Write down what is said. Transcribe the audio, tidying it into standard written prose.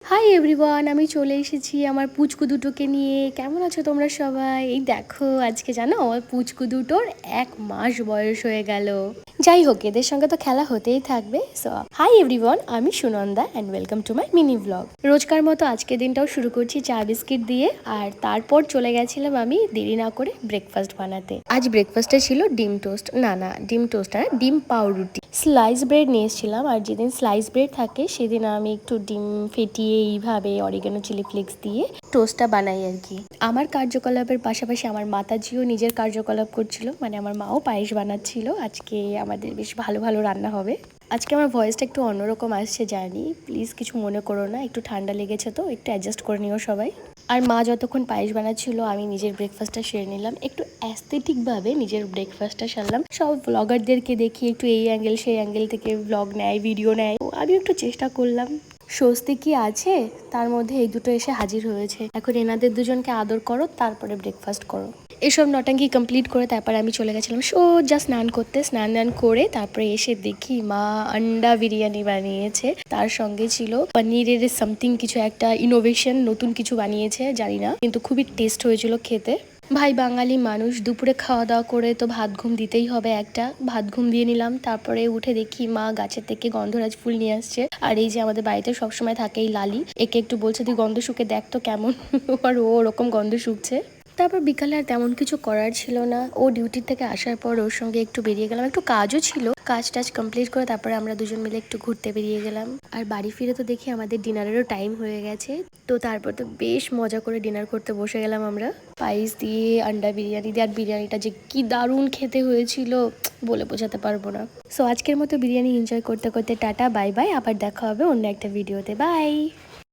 Hi everyone, আমি চলে এসেছি আমার পুচকু দুটোকে নিয়ে। কেমন আছো তোমরা সবাই? এই দেখো, আজকে জানো আমার পুচকু দুটোর 1 মাস বয়স হয়ে গেল। যাই হোক, এদের সঙ্গে তো খেলা হতেই থাকবে। সো হাই এভরিওয়ান, আমি Sunanda and welcome to my mini blog. রোজকার মতো আজকের দিনটাও শুরু করছি চা বিস্কিট দিয়ে, আর তারপর চলে গেছিলাম আমি দেরি না করে ব্রেকফাস্ট বানাতে। আজ ব্রেকফাস্টে ছিল ডিম টোস্ট, না ডিম টোস্ট না, ডিম পাউরুটি। স্লাইস ব্রেড নিয়ে এসেছিলাম, আর যেদিন স্লাইস ব্রেড থাকে সেদিন আমি একটু ডিম ফেটিয়ে এইভাবে অরিগানো চিলি ফ্লেক্স দিয়ে টোস্টটা বানাই আর কি। আমার কার্যকলাপের পাশাপাশি আমার মাতাজিও নিজের কার্যকলাপ করছিল, মানে আমার মাও পায়েস বানাচ্ছিল। আজকে আমাদের বেশ ভালো ভালো রান্না হবে। আজকে আমার ভয়েসটা একটু অন্যরকম আসছে জানি, প্লিজ কিছু মনে করো না, একটু ঠান্ডা লেগেছে তো একটু অ্যাডজাস্ট করে নিও সবাই। আর মা যতক্ষণ পায়েস বানাচ্ছিল আমি নিজের ব্রেকফাস্টটা সেরে নিলাম, একটু অ্যাস্থেটিকভাবে নিজের ব্রেকফাস্টটা সারলাম। সব ব্লগারদেরকে দেখি একটু এই অ্যাঙ্গেল সেই অ্যাঙ্গেল থেকে ব্লগ নেয়, ভিডিও নেয়, আমি একটু চেষ্টা করলাম। স্বস্তি কি আছে তার মধ্যে, এই দুটো এসে হাজির হয়েছে। এখন এনাদের দুজনকে আদর করো, তারপরে ব্রেকফাস্ট করো। এসব নটাঙ্কি কমপ্লিট করে তারপরে আমি চলে গেছিলাম সোজা স্নান করতে। স্নান করে তারপরে এসে দেখি মা আন্ডা বিরিয়ানি বানিয়েছে, তার সঙ্গে ছিল পনিরের সামথিং কিছু একটা ইনোভেশন, নতুন কিছু বানিয়েছে জানি না, কিন্তু খুবই টেস্ট হয়েছিল খেতে। ভাই বাঙালি মানুষ, দুপুরে খাওয়া দাওয়া করে তো ভাত ঘুম দিতেই হবে, একটা ভাত ঘুম দিয়ে নিলাম। তারপরে উঠে দেখি মা গাছের থেকে গন্ধরাজ ফুল নিয়ে আসছে, আর এই যে আমাদের বাড়িতে সবসময় থাকে এই লালি, একে একটু বলছে তুই গন্ধ শুকে দেখ তো কেমন, আর ও ওরকম গন্ধ শুকছে। তারপর বিকালে আর তেমন কিছু করার ছিল না, ও ডিউটি থেকে আসার পর ওর সঙ্গে একটু বেরিয়ে গেলাম, একটু কাজও ছিল, কাজ টাজ কমপ্লিট করে তারপরে আমরা দুজন মিলে একটু ঘুরতে বেরিয়ে গেলাম। আর বাড়ি ফিরে তো দেখি আমাদের ডিনারেরও টাইম হয়ে গেছে, তো তারপর তো বেশ মজা করে ডিনার করতে বসে গেলাম আমরা, পায়েস দিয়ে আন্ডা বিরিয়ানি দিয়ে। আর বিরিয়ানিটা যে কি দারুণ খেতে হয়েছিল বলে বোঝাতে পারবো না। সো আজকের মতো বিরিয়ানি এনজয় করতে করতে টাটা বাই বাই, আবার দেখা হবে অন্য একটা ভিডিওতে, বাই।